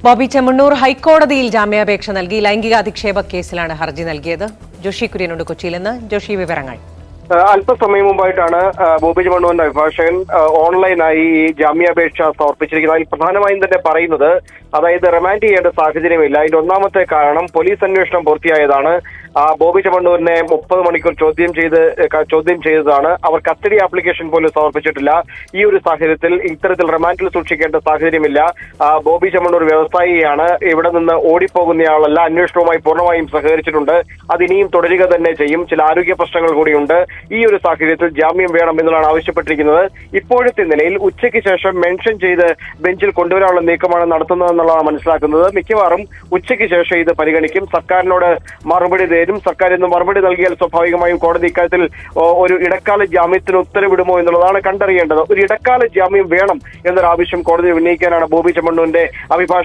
ബോബി ചെമ്മണ്ണൂർ ഹൈക്കോടതിയിൽ ജാമ്യാപേക്ഷ നൽകി. ലൈംഗിക അധിക്ഷേപ കേസിലാണ് ഹർജി നൽകിയത്. ജോഷി കുര്യനുണ്ട് കൊച്ചിയിൽ നിന്ന്. ജോഷി, വിവരങ്ങൾ. അല്പസമയം മുമ്പായിട്ടാണ് ബോബി ചെമ്മണ്ണൂരിന്റെ അഭിഭാഷകൻ ഓൺലൈനായി ഈ ജാമ്യാപേക്ഷ സമർപ്പിച്ചിരിക്കുന്നത്. അതിൽ പ്രധാനമായും തന്നെ പറയുന്നത്, അതായത് റിമാൻഡ് ചെയ്യേണ്ട സാഹചര്യമില്ല. അതിന്റെ ഒന്നാമത്തെ കാരണം പോലീസ് അന്വേഷണം പൂർത്തിയായതാണ്. ബോബി ചെമ്മണ്ണൂരിനെ 30 മണിക്കൂർ ചോദ്യം ചെയ്തതാണ്. അവർ കസ്റ്റഡി ആപ്ലിക്കേഷൻ പോലും സമർപ്പിച്ചിട്ടില്ല. ഈ ഒരു സാഹചര്യത്തിൽ ഇത്തരത്തിൽ റിമാൻഡിൽ സൂക്ഷിക്കേണ്ട സാഹചര്യമില്ല. ബോബി ചെമ്മണ്ണൂർ വ്യവസായിയാണ്, ഇവിടെ നിന്ന് ഓടിപ്പോകുന്നയാളല്ല, അന്വേഷണവുമായി പൂർണ്ണമായും സഹകരിച്ചിട്ടുണ്ട്. അതിനിയും തുടരുക തന്നെ ചെയ്യും. ചില ആരോഗ്യ പ്രശ്നങ്ങൾ കൂടിയുണ്ട്. ഈ ഒരു സാഹചര്യത്തിൽ ജാമ്യം വേണം എന്നുള്ളതാണ് ആവശ്യപ്പെട്ടിരിക്കുന്നത്. ഇപ്പോഴത്തെ നിലയിൽ ഉച്ചയ്ക്ക് ശേഷം മെൻഷൻ ചെയ്ത് ബെഞ്ചിൽ കൊണ്ടുവരാനുള്ള നീക്കമാണ് നടത്തുന്നതെന്നുള്ളതാണ് മനസ്സിലാക്കുന്നത്. മിക്കവാറും ഉച്ചയ്ക്ക് ശേഷം ഇത് പരിഗണിക്കും. സർക്കാരിനോട് മറുപടി തരും. സർക്കാർ ഇന്ന് മറുപടി നൽകിയാൽ സ്വാഭാവികമായും കോടതി ഇക്കാര്യത്തിൽ ഒരു ഇടക്കാല ജാമ്യത്തിന് ഉത്തരവിടുമോ എന്നുള്ളതാണ് കണ്ടറിയേണ്ടത്. ഒരു ഇടക്കാല ജാമ്യം വേണം എന്നൊരാവശ്യം കോടതി ഉന്നയിക്കാനാണ് ബോബി ചെമ്മണ്ണൂരിന്റെ അഭിഭാഷകൻ